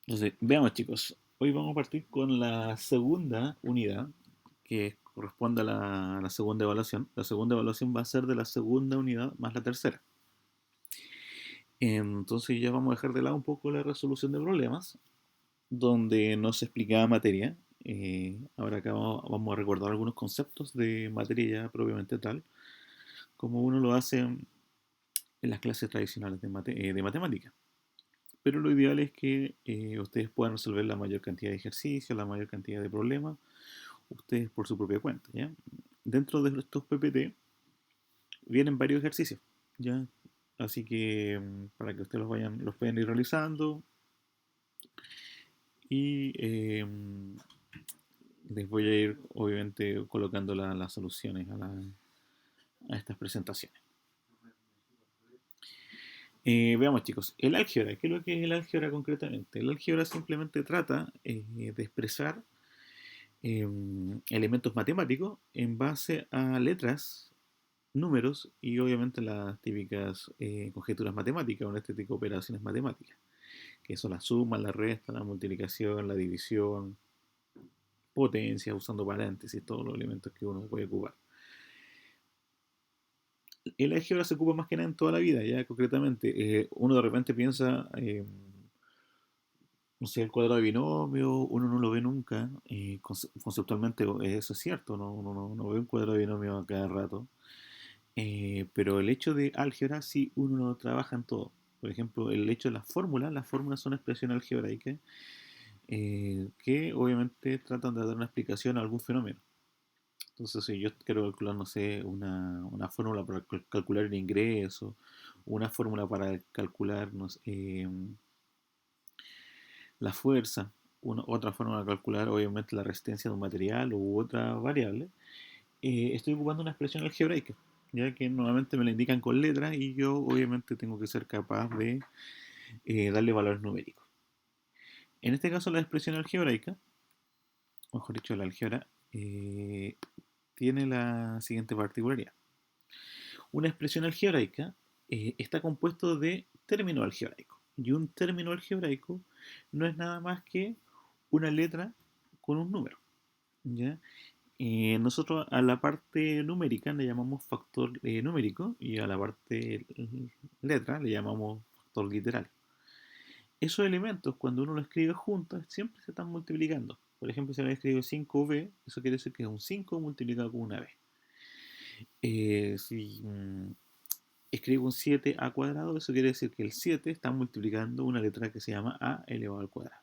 Entonces, veamos chicos, hoy vamos a partir con la segunda unidad que corresponde a la segunda evaluación. La segunda evaluación va a ser de la segunda unidad más la tercera. Entonces ya vamos a dejar de lado un poco la resolución de problemas, donde no se explicaba materia. Ahora acá vamos a recordar algunos conceptos de materia ya propiamente tal, como uno lo hace en las clases tradicionales de matemática. Pero lo ideal es que ustedes puedan resolver la mayor cantidad de ejercicios, la mayor cantidad de problemas, ustedes por su propia cuenta, ¿ya? Dentro de estos PPT vienen varios ejercicios, ¿ya? Así que para que ustedes los puedan ir realizando y les voy a ir obviamente colocando las soluciones a estas presentaciones. Veamos chicos, el álgebra, ¿qué es lo que es el álgebra concretamente? El álgebra simplemente trata de expresar elementos matemáticos en base a letras, números y obviamente las típicas conjeturas matemáticas o este tipo de operaciones matemáticas, que son la suma, la resta, la multiplicación, la división, potencia, usando paréntesis, todos los elementos que uno puede ocupar. El álgebra se ocupa más que nada en toda la vida, ya concretamente. Uno de repente piensa, no sé, el cuadrado de binomio, uno no lo ve nunca. Conceptualmente eso es cierto, no ve un cuadrado de binomio a cada rato. Pero el hecho de álgebra sí uno lo trabaja en todo. Por ejemplo, el hecho de las fórmulas son expresiones algebraicas que obviamente tratan de dar una explicación a algún fenómeno. Entonces, si yo quiero calcular, no sé, una fórmula para calcular el ingreso, una fórmula para calcular, no sé, la fuerza, otra fórmula para calcular, obviamente, la resistencia de un material u otra variable, estoy ocupando una expresión algebraica, ya que normalmente me la indican con letras y yo obviamente tengo que ser capaz de darle valores numéricos. En este caso la expresión algebraica, o mejor dicho la álgebra, tiene la siguiente particularidad. Una expresión algebraica está compuesto de términos algebraicos y un término algebraico no es nada más que una letra con un número, ¿ya? Nosotros a la parte numérica le llamamos factor numérico y a la parte letra le llamamos factor literal. Esos elementos, cuando uno los escribe juntos, siempre se están multiplicando. Por ejemplo, si uno escribe 5b, eso quiere decir que es un 5 multiplicado con una b. Si escribo un 7a cuadrado, eso quiere decir que el 7 está multiplicando una letra que se llama a elevado al cuadrado.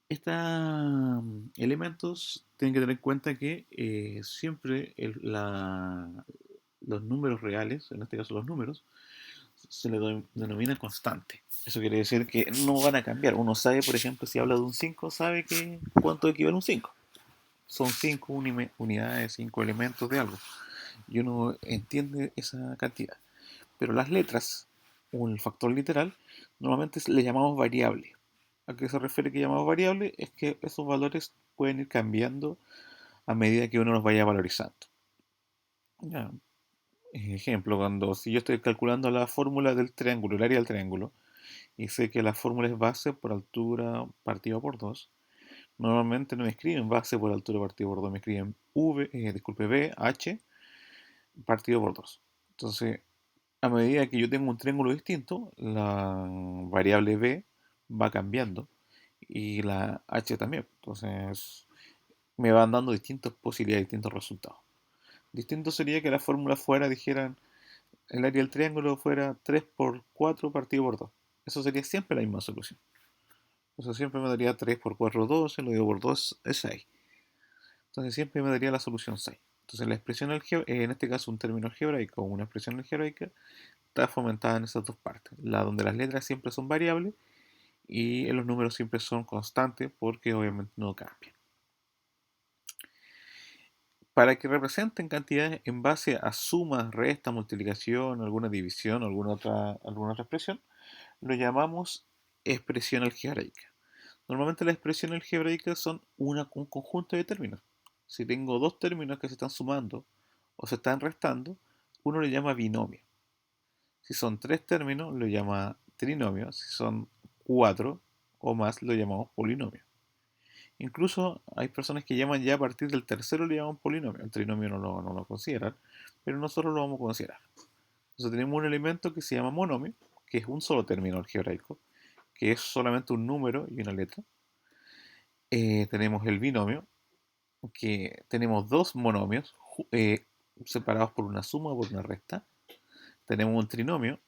Estos elementos tienen que tener en cuenta que siempre los números reales, en este caso los números, se le denomina constante. Eso quiere decir que no van a cambiar. Uno sabe, por ejemplo, si habla de un 5 sabe que cuánto equivale un 5. Son 5 unidades, 5 elementos de algo. Y uno entiende esa cantidad. Pero las letras, o el factor literal, normalmente le llamamos variable. ¿A qué se refiere que llamamos variable? Es que esos valores pueden ir cambiando a medida que uno los vaya valorizando. Ya, ejemplo, cuando si yo estoy calculando la fórmula del triángulo, el área del triángulo, y sé que la fórmula es base por altura partido por 2, normalmente no me escriben base por altura partido por 2, me escriben B, H partido por 2. Entonces, a medida que yo tengo un triángulo distinto, la variable B va cambiando y la H también. Entonces, me van dando distintas posibilidades, distintos resultados. Distinto sería que la fórmula fuera, dijeran, el área del triángulo fuera 3 por 4 partido por 2. Eso sería siempre la misma solución. O sea, siempre me daría 3 por 4, 12, lo digo por 2 es 6. Entonces siempre me daría la solución 6. Entonces la expresión en este caso un término algebraico o una expresión algebraica está fomentada en esas dos partes. La donde las letras siempre son variables y los números siempre son constantes porque obviamente no cambian. Para que representen cantidades en base a sumas, resta, multiplicación, alguna división, alguna otra expresión, lo llamamos expresión algebraica. Normalmente las expresiones algebraicas son un conjunto de términos. Si tengo dos términos que se están sumando o se están restando, uno le llama binomio. Si son tres términos, lo llama trinomio. Si son cuatro, o más lo llamamos polinomio. Incluso hay personas que llaman ya a partir del tercero le llaman polinomio. El trinomio no lo consideran, pero nosotros lo vamos a considerar. Entonces tenemos un elemento que se llama monomio, que es un solo término algebraico, que es solamente un número y una letra. Tenemos el binomio, que tenemos dos monomios separados por una suma o por una resta. Tenemos un trinomio,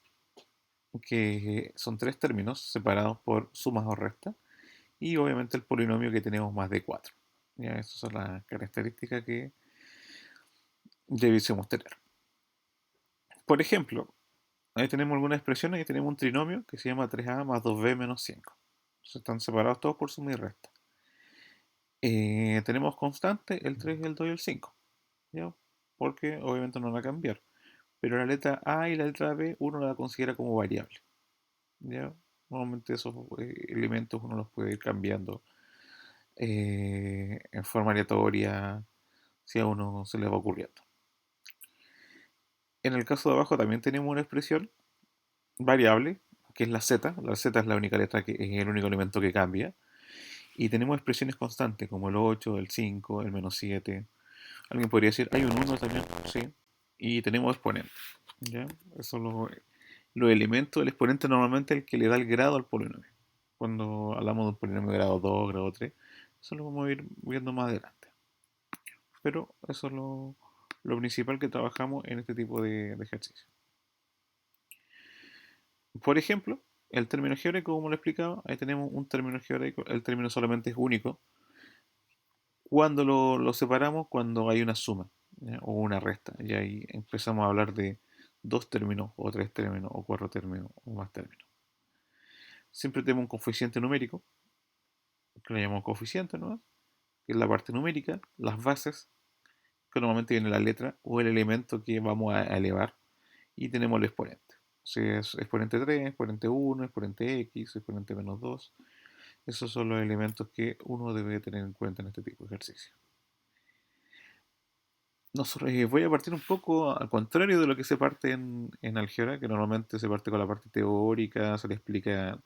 que son tres términos separados por sumas o restas. Y obviamente el polinomio que tenemos más de 4. Ya, esas son las características que debiésemos tener. Por ejemplo, ahí tenemos algunas expresiones y tenemos un trinomio que se llama 3a más 2b menos 5. Entonces están separados todos por suma y resta. Tenemos constante el 3, el 2 y el 5. ¿Ya? Porque obviamente no van a cambiar. Pero la letra A y la letra B uno la considera como variable. ¿Ya? Normalmente esos elementos uno los puede ir cambiando en forma aleatoria si a uno se le va ocurriendo. En el caso de abajo también tenemos una expresión variable, que es la z. La z es la única letra que es el único elemento que cambia. Y tenemos expresiones constantes como el 8, el 5, el menos 7. Alguien podría decir, hay un 1 también, sí. Y tenemos exponentes. ¿Ya? Eso los elementos del exponente normalmente es el que le da el grado al polinomio. Cuando hablamos de un polinomio de grado 2, grado 3, eso lo vamos a ir viendo más adelante. Pero eso es lo principal que trabajamos en este tipo de ejercicio. Por ejemplo, el término algebraico, como lo explicaba, ahí tenemos un término algebraico, el término solamente es único. Cuando lo separamos, cuando hay una suma, ¿ya? O una resta, y ahí empezamos a hablar de dos términos, o tres términos, o cuatro términos, o más términos. Siempre tenemos un coeficiente numérico, que le llamamos coeficiente, ¿no? Que es la parte numérica, las bases, que normalmente viene la letra o el elemento que vamos a elevar, y tenemos el exponente. Si es exponente 3, exponente 1, exponente x, exponente menos 2. Esos son los elementos que uno debe tener en cuenta en este tipo de ejercicio. Voy a partir un poco al contrario de lo que se parte en álgebra, que normalmente se parte con la parte teórica, se le explica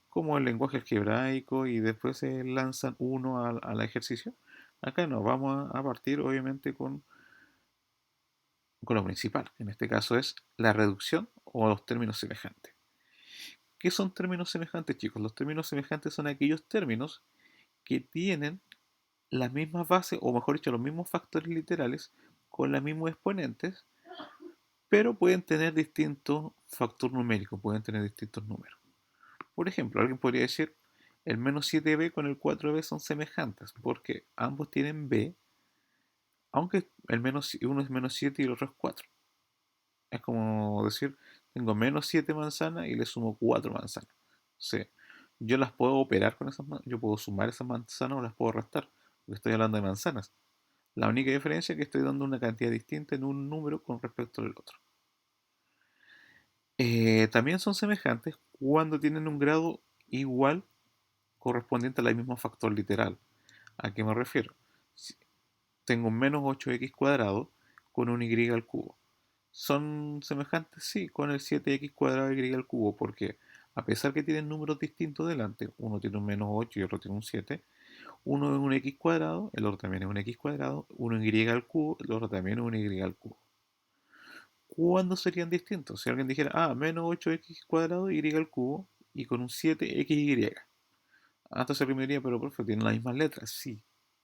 cómo es el lenguaje algebraico y después se lanzan uno al ejercicio. Acá no, vamos a partir obviamente con lo principal. En este caso es la reducción o los términos semejantes. ¿Qué son términos semejantes, chicos? Los términos semejantes son aquellos términos que tienen las mismas bases, o mejor dicho, los mismos factores literales con los mismos exponentes, pero pueden tener distintos factores numéricos, pueden tener distintos números. Por ejemplo, alguien podría decir, el menos 7b con el 4b son semejantes, porque ambos tienen b, aunque uno es menos 7 y el otro es 4. Es como decir, tengo menos 7 manzanas y le sumo 4 manzanas. Sí, yo las puedo operar con esas manzanas, yo puedo sumar esas manzanas o las puedo restar, porque estoy hablando de manzanas. La única diferencia es que estoy dando una cantidad distinta en un número con respecto al otro. También son semejantes cuando tienen un grado igual correspondiente al mismo factor literal. ¿A qué me refiero? Si tengo un menos 8x cuadrado con un y al cubo. ¿Son semejantes? Sí, con el 7x cuadrado y al cubo, porque a pesar que tienen números distintos delante, uno tiene un menos 8 y otro tiene un 7, uno es un x cuadrado, el otro también es un x cuadrado, uno es y al cubo, el otro también es un y al cubo. ¿Cuándo serían distintos? Si alguien dijera, menos 8x cuadrado y al cubo, y con un 7xy. Entonces alguien me diría, pero profe, tienen las mismas letras, sí,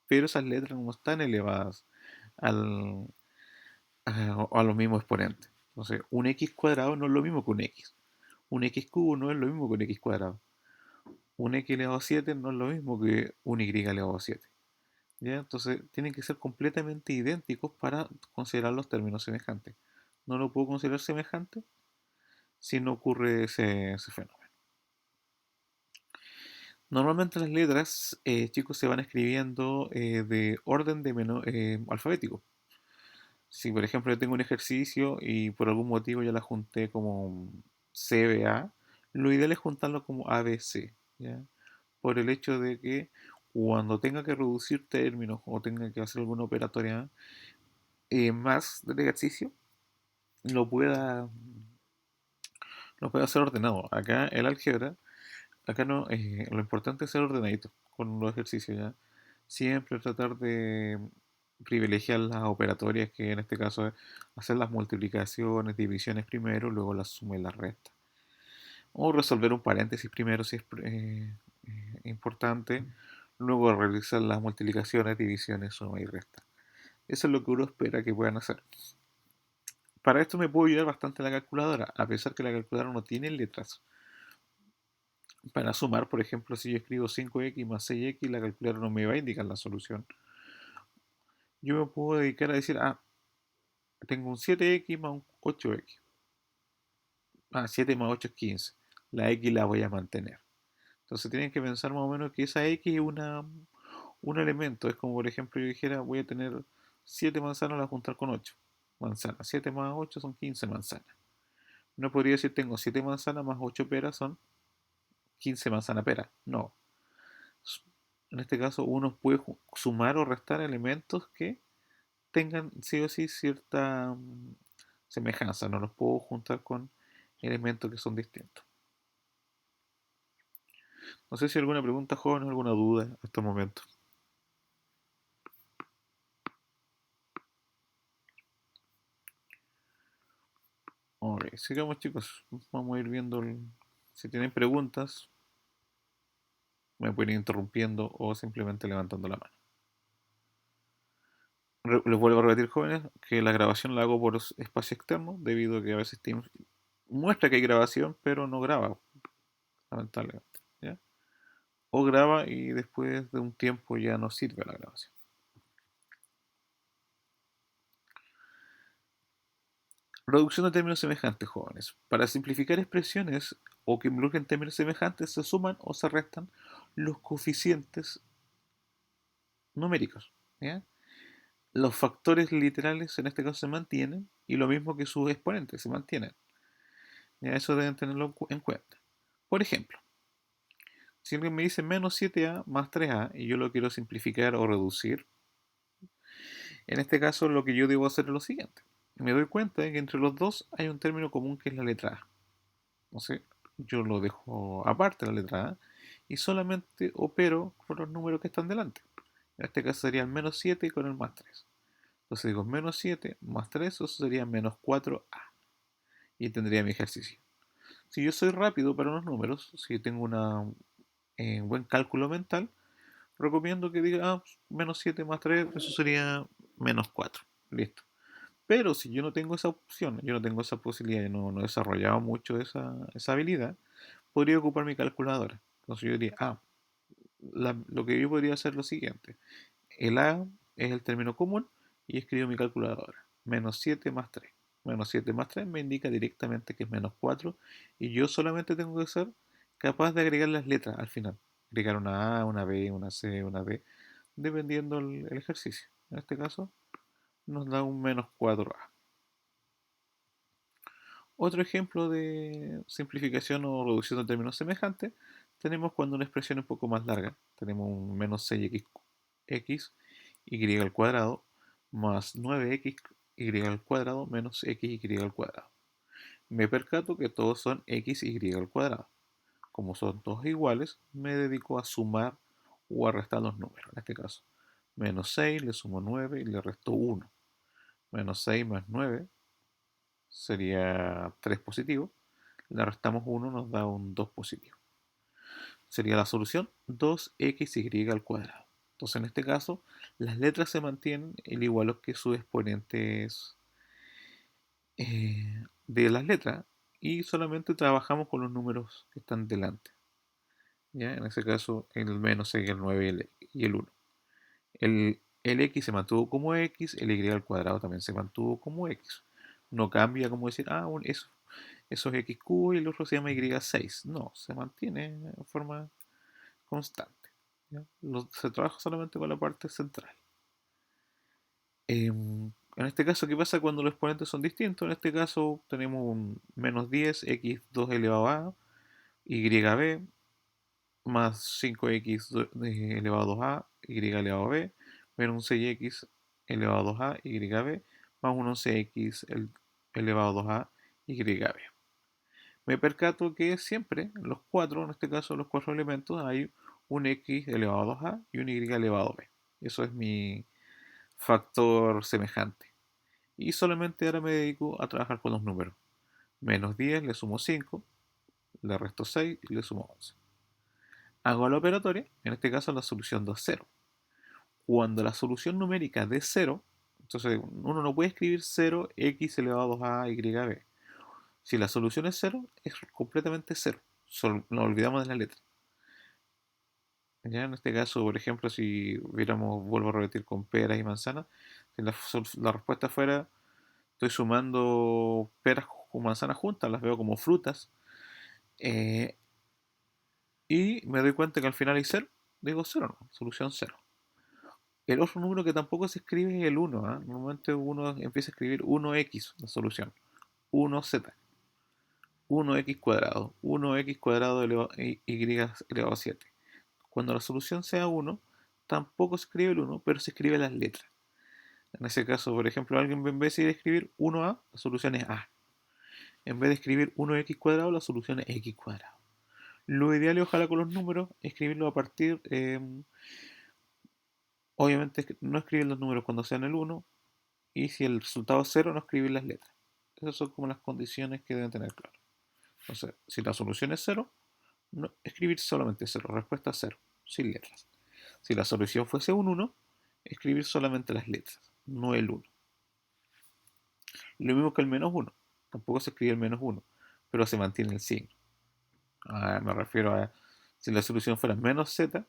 pero esas letras no están elevadas al, a los mismos exponentes. Entonces, un x cuadrado no es lo mismo que un x. Un x cubo no es lo mismo que un x cuadrado. Un x elevado a 7 no es lo mismo que un y elevado a 7. ¿Ya? Entonces, tienen que ser completamente idénticos para considerar los términos semejantes. No lo puedo considerar semejante si no ocurre ese fenómeno. Normalmente las letras, chicos, se van escribiendo de orden alfabético. Si por ejemplo yo tengo un ejercicio y por algún motivo ya la junté como CBA, lo ideal es juntarlo como ABC, ¿ya? Por el hecho de que cuando tenga que reducir términos o tenga que hacer alguna operatoria más del ejercicio, lo pueda, lo pueda hacer ordenado. Acá el álgebra acá no, lo importante es ser ordenadito con los ejercicios, ¿ya? Siempre tratar de privilegiar las operatorias, que en este caso es hacer las multiplicaciones, divisiones primero, luego las sumas y las restas. O resolver un paréntesis primero si es importante, luego realizar las multiplicaciones, divisiones, suma y resta. Eso es lo que uno espera que puedan hacer. Para esto me puede ayudar bastante la calculadora, a pesar que la calculadora no tiene letras. Para sumar, por ejemplo, si yo escribo 5x más 6x, la calculadora no me va a indicar la solución. Yo me puedo dedicar a decir, tengo un 7x más un 8x. 7 más 8 es 15. La x la voy a mantener. Entonces tienen que pensar más o menos que esa x es un elemento. Es como, por ejemplo, yo dijera, voy a tener 7 manzanas, a juntar con 8 manzanas. 7 más 8 son 15 manzanas. No podría decir, tengo 7 manzanas más 8 peras son 15 manzanas peras. No. En este caso, uno puede sumar o restar elementos que tengan sí o sí cierta semejanza. No los puedo juntar con elementos que son distintos. No sé si hay alguna pregunta, joven, o alguna duda hasta el momento. Ok, sigamos, chicos. Vamos a ir viendo. Si tienen preguntas, me pueden ir interrumpiendo o simplemente levantando la mano. Les vuelvo a repetir, jóvenes, que la grabación la hago por espacio externo, debido a que a veces Teams muestra que hay grabación, pero no graba, lamentablemente. ¿Ya? O graba y después de un tiempo ya no sirve la grabación. Reducción de términos semejantes, jóvenes. Para simplificar expresiones o que involucren términos semejantes, se suman o se restan los coeficientes numéricos. ¿Ya? Los factores literales en este caso se mantienen y lo mismo que sus exponentes se mantienen. ¿Ya? Eso deben tenerlo en cuenta. Por ejemplo, si alguien me dice menos 7a más 3a y yo lo quiero simplificar o reducir, en este caso lo que yo debo hacer es lo siguiente. Me doy cuenta de que entre los dos hay un término común que es la letra a. Entonces yo lo dejo aparte la letra a y solamente opero con los números que están delante. En este caso sería el menos 7 con el más 3. Entonces digo menos 7 más 3, eso sería menos 4a. Y tendría mi ejercicio. Si yo soy rápido para los números, si tengo un buen cálculo mental, recomiendo que diga menos 7 más 3, eso sería menos 4. Listo. Pero si yo no tengo esa opción, yo no tengo esa posibilidad, yo no he desarrollado mucho esa habilidad, podría ocupar mi calculadora. Entonces yo diría, lo que yo podría hacer es lo siguiente. El A es el término común y escribo mi calculadora. Menos 7 más 3. Menos 7 más 3 me indica directamente que es menos 4 y yo solamente tengo que ser capaz de agregar las letras al final. Agregar una A, una B, una C, una D, dependiendo el ejercicio. En este caso nos da un menos 4A. Otro ejemplo de simplificación o reducción de términos semejantes tenemos cuando una expresión es un poco más larga. Tenemos un menos 6x y al cuadrado más 9x y al cuadrado menos x y al cuadrado. Me percato que todos son x y al cuadrado. Como son todos iguales, me dedico a sumar o a restar los números. En este caso, menos 6 le sumo 9 y le resto 1. Menos 6 más 9 sería 3 positivo. Le restamos 1, nos da un 2 positivo. Sería la solución 2xy al cuadrado. Entonces en este caso las letras se mantienen al igual que sus exponentes de las letras y solamente trabajamos con los números que están delante. ¿Ya? En ese caso el menos sería el 9 y el 1. El x se mantuvo como x, el y al cuadrado también se mantuvo como x. No cambia como decir, eso es x cubo y el otro se llama y6. No, se mantiene en forma constante. ¿Ya? Se trabaja solamente con la parte central. En este caso, ¿qué pasa cuando los exponentes son distintos? En este caso tenemos un menos 10 x2 elevado a yb más 5x elevado a 2a y elevado a b menos un 6x elevado a 2a yb más un 11x elevado a 2a yb. me percato que siempre, en los cuatro, en este caso los cuatro elementos, hay un x elevado a 2a y un y elevado a b. Eso es mi factor semejante. Y solamente ahora me dedico a trabajar con los números. Menos 10 le sumo 5, le resto 6 y le sumo 11. Hago la operatoria, en este caso la solución da 0. Cuando la solución numérica dé 0, entonces uno no puede escribir 0x elevado a 2a y b. Si la solución es 0, es completamente 0. Nos olvidamos de la letra. Ya en este caso, por ejemplo, si viéramos, vuelvo a repetir, con peras y manzanas, si la respuesta fuera, estoy sumando peras con manzanas juntas, las veo como frutas, eh, y me doy cuenta que al final hay 0, digo 0, no, solución 0. El otro número que tampoco se escribe es el 1. Normalmente uno empieza a escribir 1x, la solución, 1z, 1x cuadrado, 1x cuadrado y elevado a 7. Cuando la solución sea 1, tampoco se escribe el 1, pero se escribe las letras. En ese caso, por ejemplo, alguien en vez de escribir 1a, la solución es a. En vez de escribir 1x cuadrado, la solución es x cuadrado. Lo ideal, y ojalá con los números, escribirlo a partir, obviamente no escribir los números cuando sean el 1, y si el resultado es 0, no escribir las letras. Esas son como las condiciones que deben tener claro. Entonces, si la solución es 0, no, escribir solamente 0, respuesta 0, sin letras. Si la solución fuese un 1, escribir solamente las letras, no el 1. Lo mismo que el menos 1. Tampoco se escribe el menos 1, pero se mantiene el signo. Me refiero a, si la solución fuera menos z,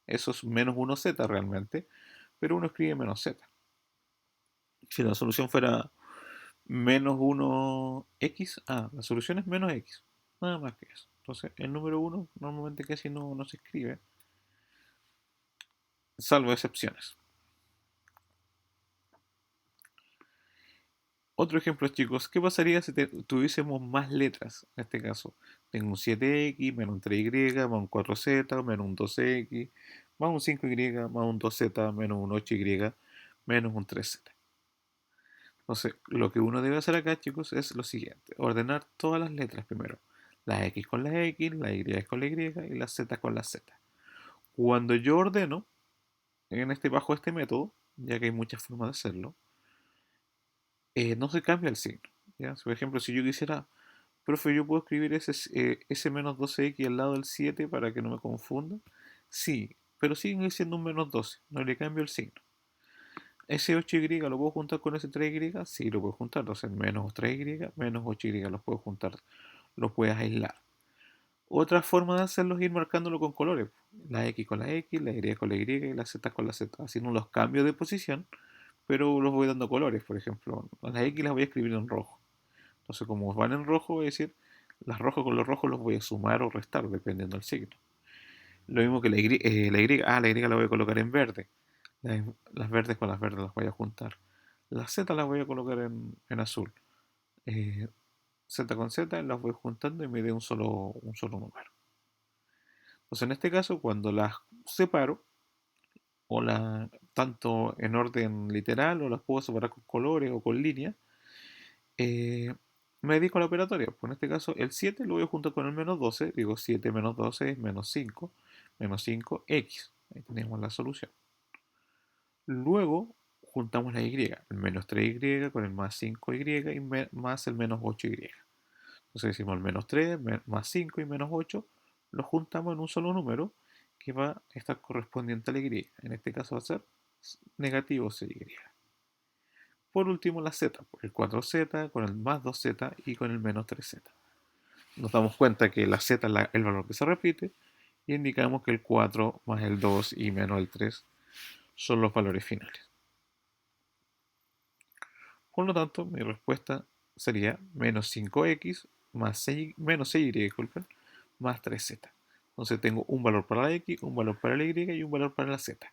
eso es menos 1z realmente, pero uno escribe menos z. Si la solución fuera menos 1x, la solución es menos x. Nada más que eso. Entonces, el número 1 normalmente casi no se escribe, salvo excepciones. Otro ejemplo, chicos, ¿qué pasaría si tuviésemos más letras? En este caso, tengo un 7x, menos un 3y, más un 4z, menos un 2x, más un 5y, más un 2z, menos un 8y, menos un 3z. Entonces, lo que uno debe hacer acá, chicos, es lo siguiente: ordenar todas las letras primero. Las x con las x, las y con la y y las z con las z. Cuando yo ordeno, bajo este método, ya que hay muchas formas de hacerlo, no se cambia el signo. ¿Ya? Por ejemplo, si yo quisiera, profe, yo puedo escribir ese menos 12x al lado del 7 para que no me confunda. Sí, pero sigue siendo un menos 12, no le cambio el signo. Ese 8y lo puedo juntar con ese 3y, sí, lo puedo juntar. Entonces, menos 3y, menos 8y los puedo juntar, los puedes aislar. Otra forma de hacerlo es ir marcándolo con colores. La x con la x, la y con la y y la z con la z. Así no los cambio de posición, pero los voy dando colores. Por ejemplo, las x las voy a escribir en rojo. Entonces, como van en rojo, voy a decir, las rojas con los rojos los voy a sumar o restar, dependiendo del signo. Lo mismo que la y la voy a colocar en verde. Las verdes con las verdes las voy a juntar. Las Z las voy a colocar en azul. Eh, Z con Z las voy juntando y me dé un solo número. Entonces, en este caso, cuando las separo, tanto en orden literal, o las puedo separar con colores o con líneas, eh, me dedico a la operatoria. Pues en este caso, el 7 lo voy a juntar con el menos 12. Digo, 7 menos 12 es menos 5, x. Ahí tenemos la solución. Luego juntamos la y, el menos 3y con el más 5y y más el menos 8y. Entonces decimos el menos 3, más 5 y menos 8, los juntamos en un solo número que va a estar correspondiente a la y. En este caso va a ser negativo 6y. Por último la z, el 4z con el más 2z y con el menos 3z. Nos damos cuenta que la z es el valor que se repite y indicamos que el 4 más el 2 y menos el 3 son los valores finales. Por lo tanto, mi respuesta sería menos 5x más 6, menos 6y, disculpen, más 3z. Entonces tengo un valor para la x, un valor para la y y un valor para la z.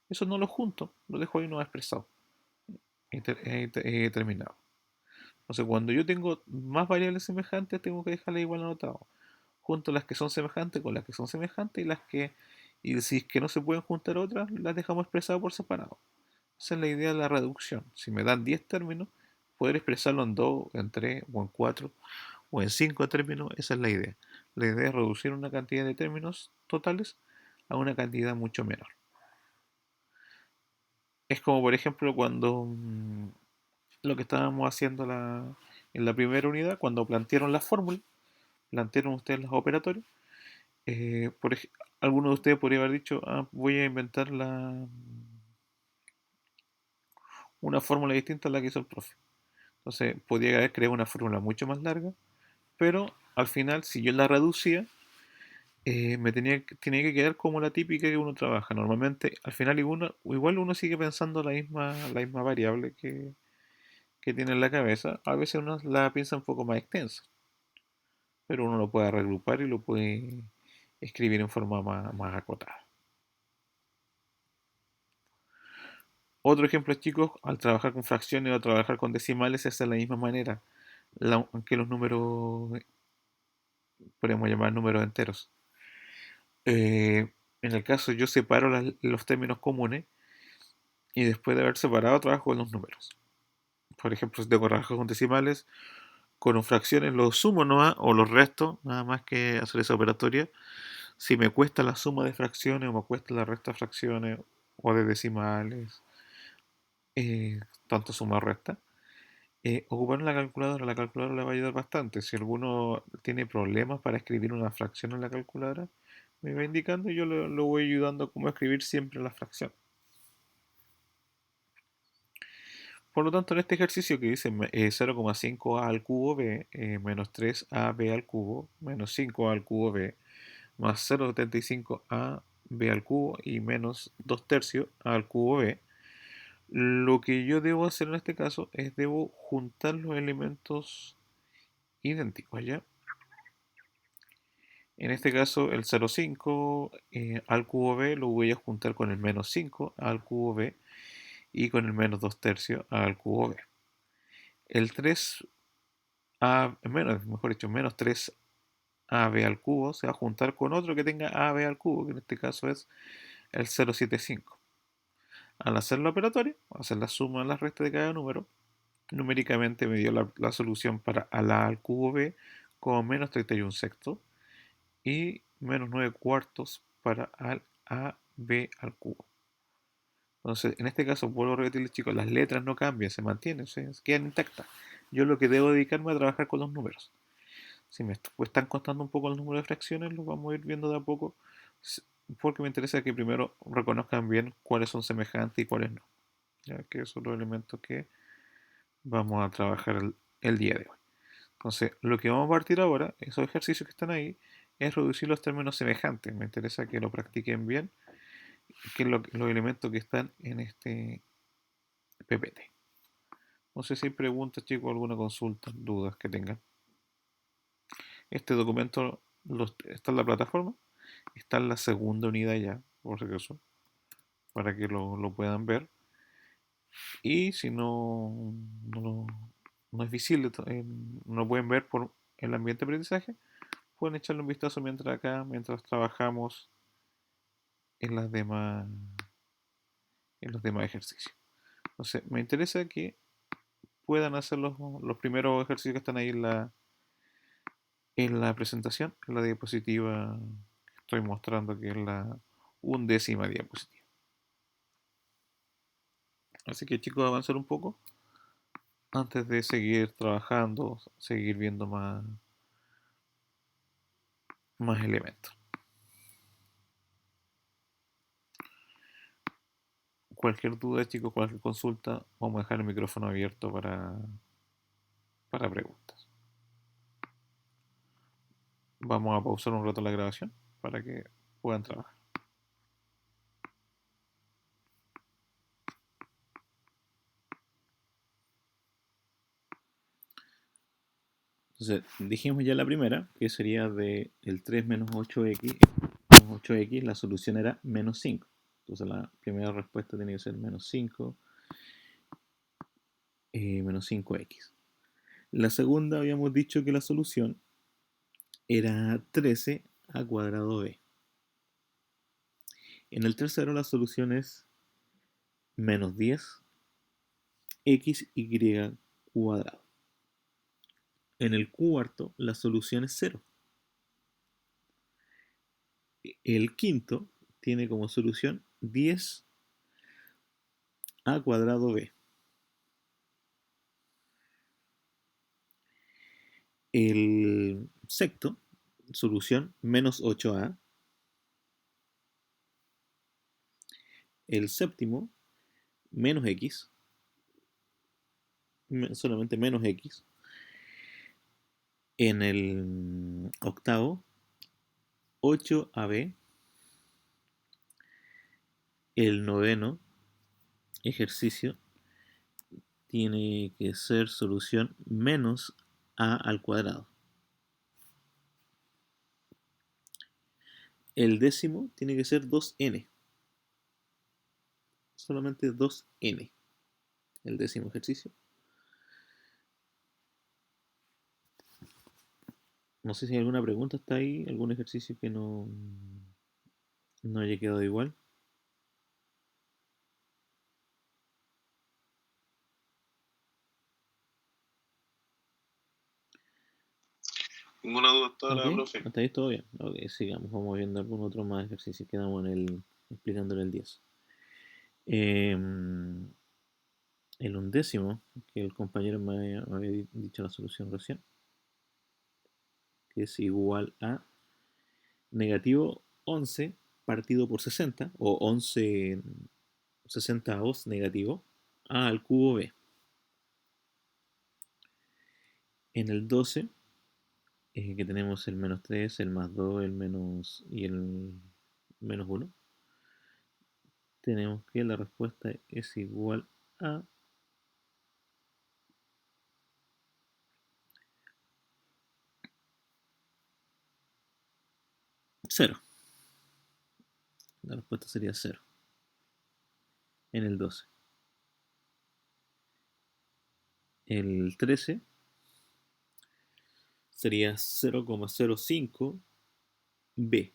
Eso no lo junto, lo dejo ahí no expresado. He terminado. Entonces cuando yo tengo más variables semejantes, tengo que dejarlas igual anotado. Junto las que son semejantes con las que son semejantes y si es que no se pueden juntar otras, las dejamos expresadas por separado. Esa es la idea de la reducción. Si me dan 10 términos, poder expresarlo en 2, en 3 o en 4 o en 5 términos, esa es la idea. La idea es reducir una cantidad de términos totales a una cantidad mucho menor. Es como por ejemplo cuando lo que estábamos haciendo en la primera unidad, cuando plantearon las fórmulas, plantearon ustedes los operatorios. Alguno de ustedes podría haber dicho, voy a inventar una fórmula distinta a la que hizo el profe. Entonces, podría haber creado una fórmula mucho más larga, pero al final, si yo la reducía, tenía que quedar como la típica que uno trabaja. Normalmente, al final, igual uno sigue pensando la misma variable que tiene en la cabeza. A veces uno la piensa un poco más extensa, pero uno lo puede regrupar y lo puede escribir en forma más acotada. Otro ejemplo, chicos, al trabajar con fracciones o trabajar con decimales es de la misma manera, aunque los números, podemos llamar números enteros. En el caso yo separo los términos comunes y después de haber separado trabajo con los números. Por ejemplo, si tengo que trabajar con decimales, con fracciones los sumo nomás o los resto, nada más que hacer esa operatoria. Si me cuesta la suma de fracciones o me cuesta la resta de fracciones o de decimales, tanto suma o resta, ocupar la calculadora le va a ayudar bastante. Si alguno tiene problemas para escribir una fracción en la calculadora, me va indicando y yo lo voy ayudando a cómo escribir siempre la fracción. Por lo tanto, en este ejercicio que dice 0,5a al cubo b menos 3ab al cubo menos 5a al cubo b más 0,75a b al cubo y menos 2 tercios a al cubo b, lo que yo debo hacer en este caso es debo juntar los elementos idénticos, ¿ya? En este caso, el 0,5 al cubo b lo voy a juntar con el menos 5 al cubo b y con el menos 2 tercios al cubo b. El 3a, mejor dicho, menos 3ab al cubo se va a juntar con otro que tenga ab al cubo, que en este caso es el 0,75. Al hacer la operatoria, hacer la suma de las restas de cada número, numéricamente me dio la solución para a al cubo b como menos 31 sextos y menos 9 cuartos para al a b al cubo. Entonces, en este caso, vuelvo a repetirles, chicos, las letras no cambian, se mantienen, se quedan intactas. Yo lo que debo dedicarme a trabajar con los números. Si me están costando un poco el número de fracciones, los vamos a ir viendo de a poco, porque me interesa que primero reconozcan bien cuáles son semejantes y cuáles no. Ya que esos son los elementos que vamos a trabajar el día de hoy. Entonces, lo que vamos a partir ahora, esos ejercicios que están ahí, es reducir los términos semejantes. Me interesa que lo practiquen bien, que es los elementos que están en este PPT. No sé si hay preguntas, chicos, alguna consulta, dudas que tengan. Este documento está en la plataforma, está en la segunda unidad ya, por si acaso, para que lo puedan ver. Y si no es visible, no lo pueden ver por el ambiente de aprendizaje, pueden echarle un vistazo mientras trabajamos en en los demás ejercicios. Entonces, me interesa que puedan hacer los primeros ejercicios que están ahí en la presentación, en la diapositiva que estoy mostrando, que es la 11ª diapositiva. Así que chicos, avanzar un poco antes de seguir trabajando, seguir viendo más elementos. Cualquier duda, chicos, cualquier consulta, vamos a dejar el micrófono abierto para preguntas. Vamos a pausar un rato la grabación para que puedan trabajar. Entonces, dijimos ya la primera, que sería de el 3 menos 8x, menos 8x, la solución era menos 5. Entonces la primera respuesta tiene que ser menos 5, menos 5x. La segunda habíamos dicho que la solución era 13 a cuadrado b. En el tercero la solución es menos 10 xy cuadrado. En el cuarto, la solución es cero. El quinto tiene como solución 10 a cuadrado b. El sexto, solución menos 8a. El séptimo, menos x, solamente menos x. En el octavo, 8ab. El noveno ejercicio tiene que ser solución menos a al cuadrado. El décimo tiene que ser 2n. Solamente 2n. El décimo ejercicio. No sé si hay alguna pregunta está ahí, algún ejercicio que no haya quedado igual. Ninguna duda hasta Ok, ahora, profe. hasta ahí todo bien. Ok, sigamos, vamos viendo algún otro más ejercicio. Quedamos explicándole el 10. El undécimo, que el compañero me había dicho la solución recién, que es igual a negativo 11 partido por 60, o 11 60 negativo, a al cubo b. En el 12, que tenemos el menos 3, el más 2, el menos y el menos 1, tenemos que la respuesta es igual a 0. La respuesta sería 0 en el 12. El 13 sería 0,05 b.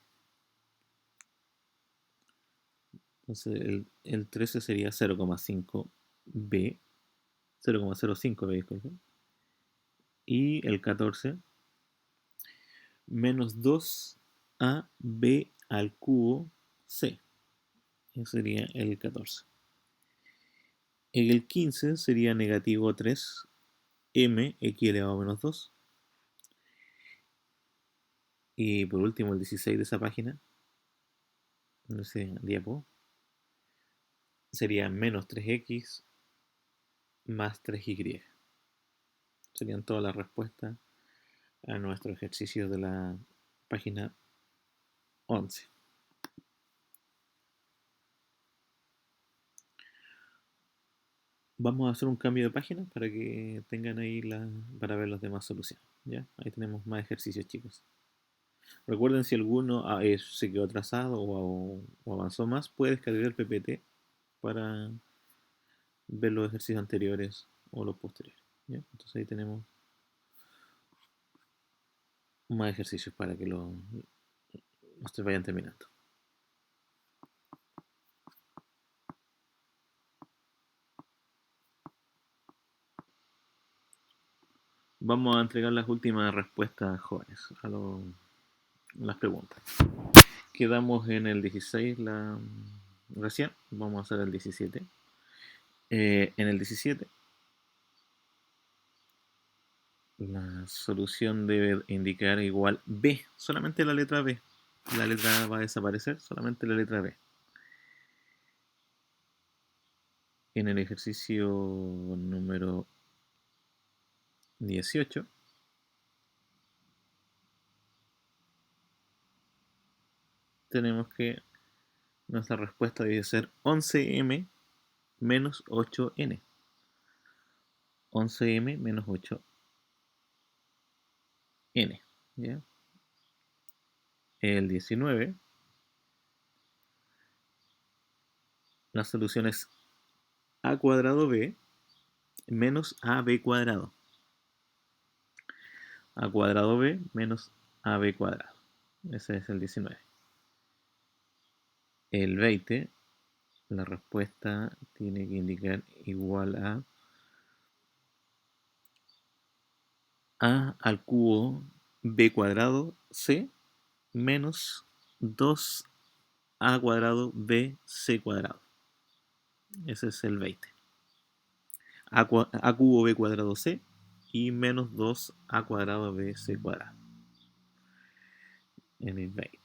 Entonces el 13 sería 0,5 b, 0,05 b, disculpen. Y el 14 menos 2ab al cubo c. Ese sería el 14. El 15 sería negativo 3m x elevado a menos 2. Y por último el 16 de esa página, no sé, diapo, sería menos 3x más 3y. Serían todas las respuestas a nuestro ejercicio de la página 11. Vamos a hacer un cambio de página para que tengan ahí para ver las demás soluciones. ¿Ya? Ahí tenemos más ejercicios, chicos. Recuerden, si alguno se quedó atrasado o avanzó más, puede descargar el PPT para ver los ejercicios anteriores o los posteriores. ¿Ya? Entonces ahí tenemos más ejercicios para que los vayan terminando. Vamos a entregar las últimas respuestas jóvenes a las preguntas. Quedamos en el 16 recién, vamos a hacer el 17. En el 17 la solución debe indicar igual B, solamente la letra B. La letra A va a desaparecer, solamente la letra B. En el ejercicio número 18 tenemos que nuestra respuesta debe ser 11m menos 8n. 11m menos 8n. ¿Ya? El 19, la solución es a cuadrado b menos ab cuadrado. A cuadrado b menos ab cuadrado. Ese es el 19. El 20, la respuesta tiene que indicar igual a a al cubo b cuadrado c menos 2a cuadrado b c cuadrado. Ese es el 20. A cubo b cuadrado c y menos 2a cuadrado b c cuadrado. En el 20.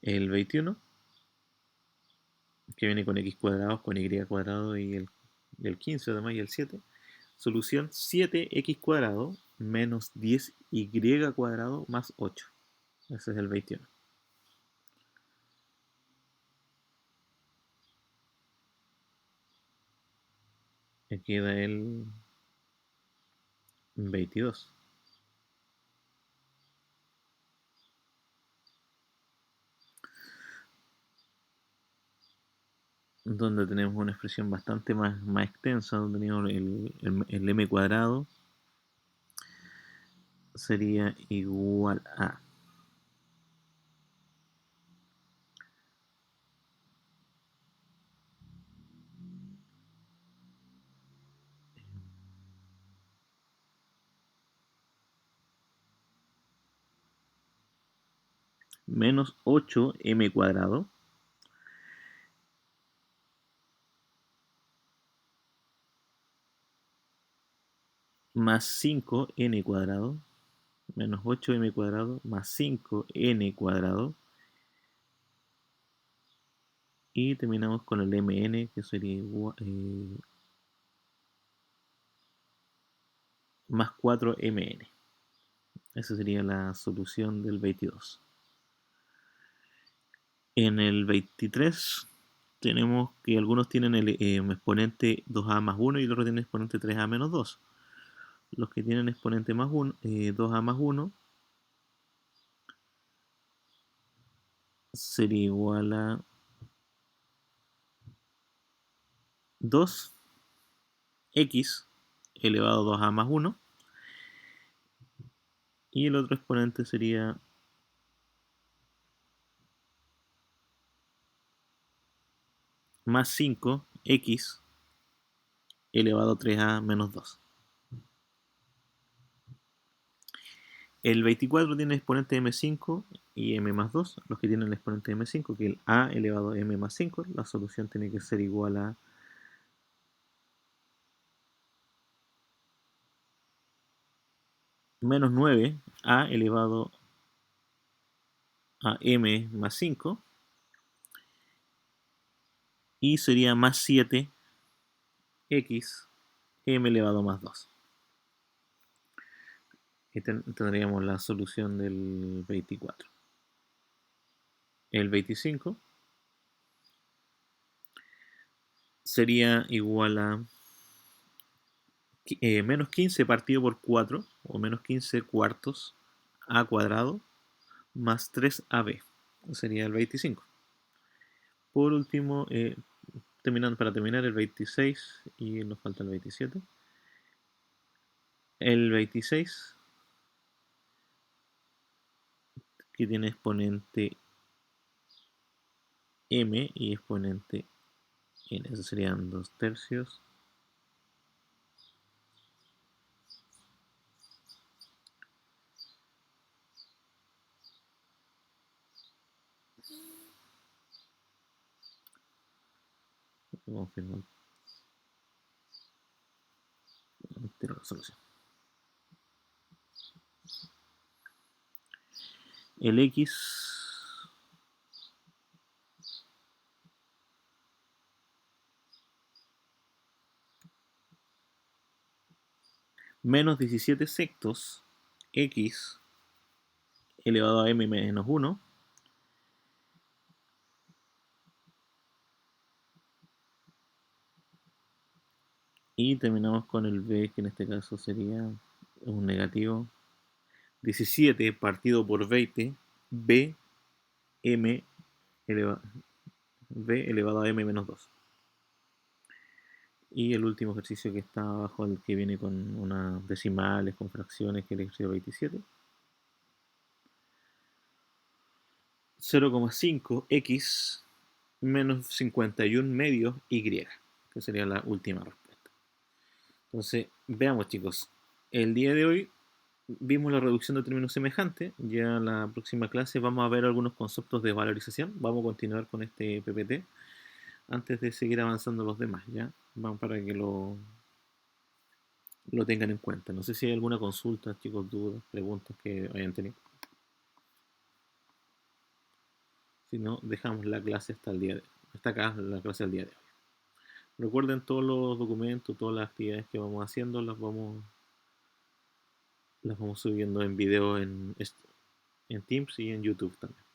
El 21, que viene con x cuadrados, con y cuadrado y el 15 además y el 7. Solución 7x cuadrado menos 10y cuadrado más 8. Ese es el 21. Aquí queda el 22. Donde tenemos una expresión bastante más extensa, donde tenemos el m cuadrado sería igual a menos 8m cuadrado más 5n cuadrado menos 8m cuadrado más 5n cuadrado y terminamos con el mn que sería igual, más 4mn. Esa sería la solución del 22. En el 23 tenemos que algunos tienen el exponente 2a más 1 y otros tienen exponente 3a menos 2. Los que tienen exponente más 1, 2a más 1 sería igual a 2x elevado a 2a más 1 y el otro exponente sería más 5x elevado a 3a menos 2. El 24 tiene exponente m5 y m más 2. Los que tienen el exponente m5, que es el a elevado a m más 5, la solución tiene que ser igual a menos 9a elevado a m más 5 y sería más 7x m elevado a más 2. Y tendríamos la solución del 24. El 25 sería igual a menos 15 partido por 4 o menos 15 cuartos a cuadrado más 3ab. Sería el 25. Por último, para terminar el 26 y nos falta el 27. El 26 que tiene exponente m y exponente n. Eso serían 2 tercios. Confirmar la solución. El x menos 17 sectos x elevado a m menos 1 y terminamos con el b, que en este caso sería un negativo 17 partido por 20 b m elevado, b elevado a m menos 2. Y el último ejercicio que está abajo, el que viene con unas decimales, con fracciones, que es el ejercicio 27. 0,5x menos 51 medios y, que sería la última respuesta. Entonces, veamos chicos, el día de hoy vimos la reducción de términos semejantes. Ya la próxima clase vamos a ver algunos conceptos de valorización. Vamos a continuar con este PPT antes de seguir avanzando los demás, ¿ya? Vamos para que lo tengan en cuenta. No sé si hay alguna consulta, chicos, dudas, preguntas que hayan tenido. Si no, dejamos la clase hasta el día de hoy. Hasta acá la clase del día de hoy. Recuerden todos los documentos, todas las actividades que vamos haciendo, las vamos subiendo en video en Teams y en YouTube también.